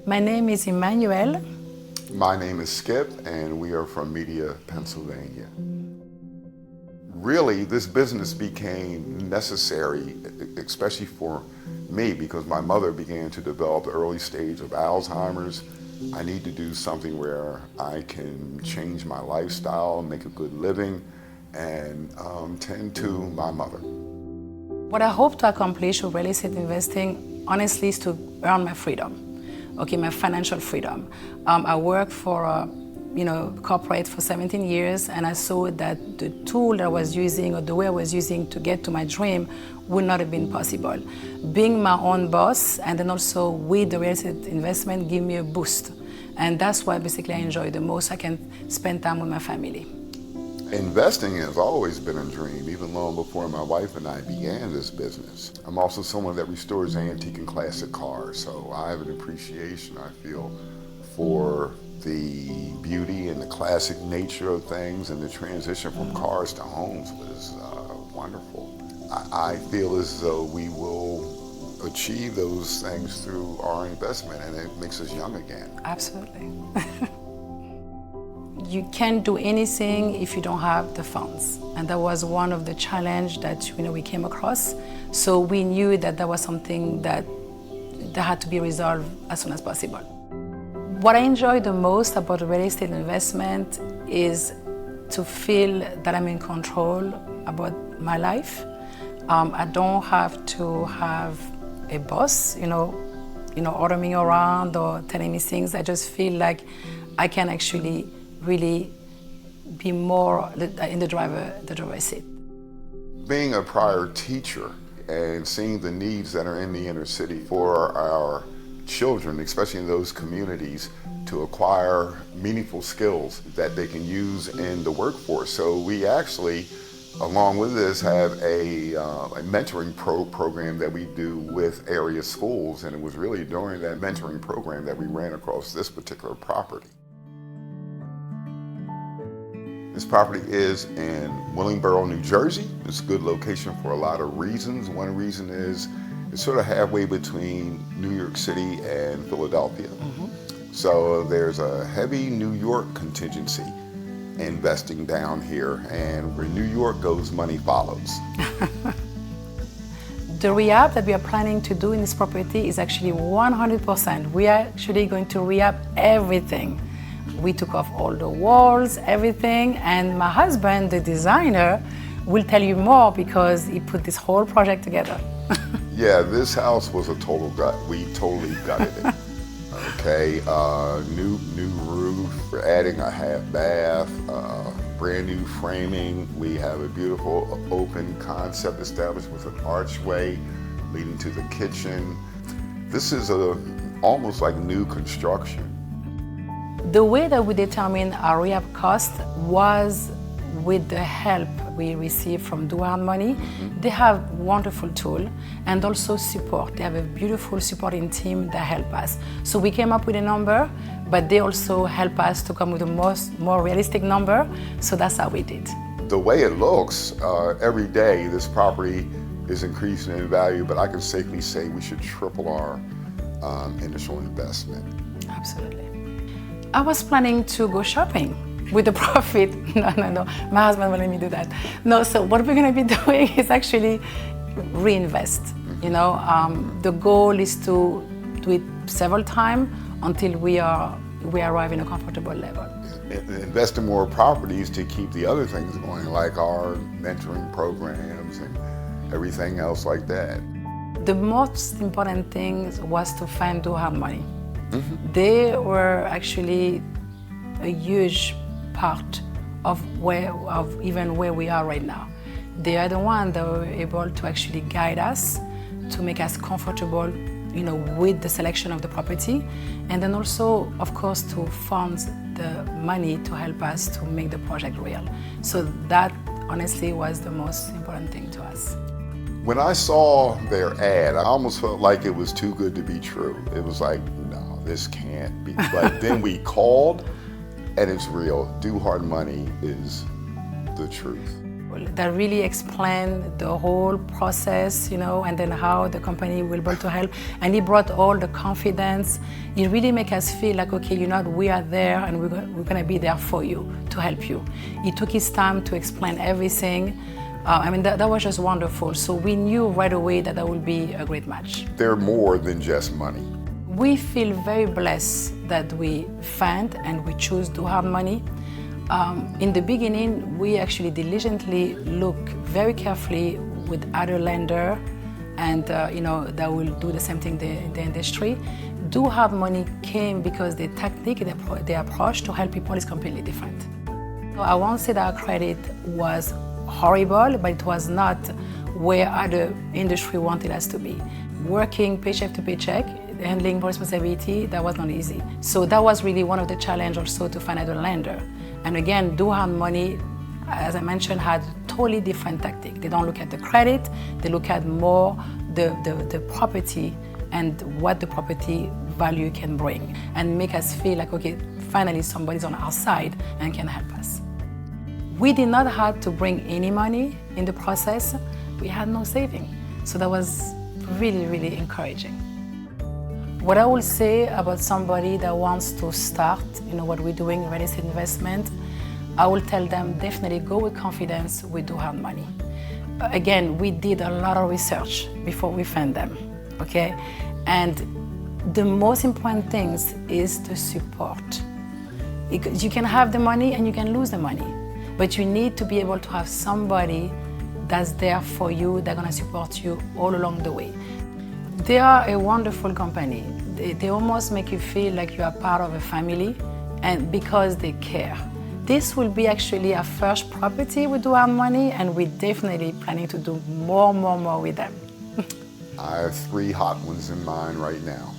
My name is Emmanuelle. My name is Skip, and we are from Media, Pennsylvania. Really, this business became necessary, especially for me, because my mother began to develop the early stage of Alzheimer's. I need to do something where I can change my lifestyle, make a good living, and tend to my mother. What I hope to accomplish with real estate investing, honestly, is to earn my freedom. Okay, my financial freedom. I worked for corporate for 17 years, and I saw that the tool that I was using or the way I was using to get to my dream would not have been possible. Being my own boss and then also with the real estate investment give me a boost. And that's why basically I enjoy the most. I can spend time with my family. Investing has always been a dream, even long before my wife and I began this business. I'm also someone that restores antique and classic cars, so I have an appreciation, I feel, for the beauty and the classic nature of things, and the transition from cars to homes was wonderful. I feel as though we will achieve those things through our investment, and it makes us young again. Absolutely. You can't do anything if you don't have the funds. And that was one of the challenges that we came across. So we knew that that was something that had to be resolved as soon as possible. What I enjoy the most about real estate investment is to feel that I'm in control about my life. I don't have to have a boss, ordering me around or telling me things. I just feel like I can actually really be more in the driver's seat. Being a prior teacher and seeing the needs that are in the inner city for our children, especially in those communities, to acquire meaningful skills that they can use in the workforce. So we actually, along with this, have a mentoring program that we do with area schools, and it was really during that mentoring program that we ran across this particular property. This property is in Willingborough, New Jersey. It's a good location for a lot of reasons. One reason is it's sort of halfway between New York City and Philadelphia. Mm-hmm. So there's a heavy New York contingency investing down here, and where New York goes, money follows. The rehab that we are planning to do in this property is actually 100%. We are actually going to rehab everything. We took off all the walls, everything, and my husband, the designer, will tell you more because he put this whole project together. Yeah, this house was a total gut. We totally gutted it. Okay, new roof. We're adding a half bath, brand new framing. We have a beautiful open concept established with an archway leading to the kitchen. This is almost like new construction. The way that we determine our rehab cost was with the help we received from Durham Money. Mm-hmm. They have wonderful tool and also support. They have a beautiful supporting team that help us. So we came up with a number, but they also help us to come with a more realistic number. So that's how we did. The way it looks, every day this property is increasing in value, but I can safely say we should triple our initial investment. Absolutely. I was planning to go shopping with the profit. No. My husband won't let me do that. No, so what we're going to be doing is actually reinvest. Mm-hmm. The goal is to do it several times until we arrive in a comfortable level. Invest in more properties to keep the other things going, like our mentoring programs and everything else like that. The most important thing was to find Durham Money. Mm-hmm. They were actually a huge part of even where we are right now. They are the ones that were able to actually guide us, to make us comfortable, with the selection of the property, and then also, of course, to fund the money to help us to make the project real. So that honestly was the most important thing to us. When I saw their ad, I almost felt like it was too good to be true. It was like, no, this can't be. But then we called, and it's real. Do Hard Money is the truth. that really explained the whole process, and then how the company will be able to help. And he brought all the confidence. It really make us feel like, okay, we are there and we're going to be there for you, to help you. He took his time to explain everything. That was just wonderful. So we knew right away that would be a great match. They're more than just money. We feel very blessed that we found and we choose to have money. In the beginning, we actually diligently look very carefully with other lender, and that will do the same thing in the industry. Do have money came because the technique, the approach to help people is completely different. I won't say that our credit was horrible, but it was not where other industry wanted us to be. Working paycheck to paycheck, handling responsibility, that was not easy. So that was really one of the challenges also to find a lender. And again, Do Have Money, as I mentioned, had totally different tactic. They don't look at the credit, they look at more the property and what the property value can bring, and make us feel like, okay, finally somebody's on our side and can help us. We did not have to bring any money in the process. We had no saving. So that was really, really encouraging. What I will say about somebody that wants to start, what we're doing, real estate investment, I will tell them definitely go with confidence. We do have money. Again, we did a lot of research before we found them, okay? And the most important things is the support. Because you can have the money and you can lose the money, but you need to be able to have somebody that's there for you, that's gonna support you all along the way. They are a wonderful company. They almost make you feel like you are part of a family, and because they care. This will be actually our first property with Do Have Money, and we're definitely planning to do more with them. I have 3 hot ones in mind right now.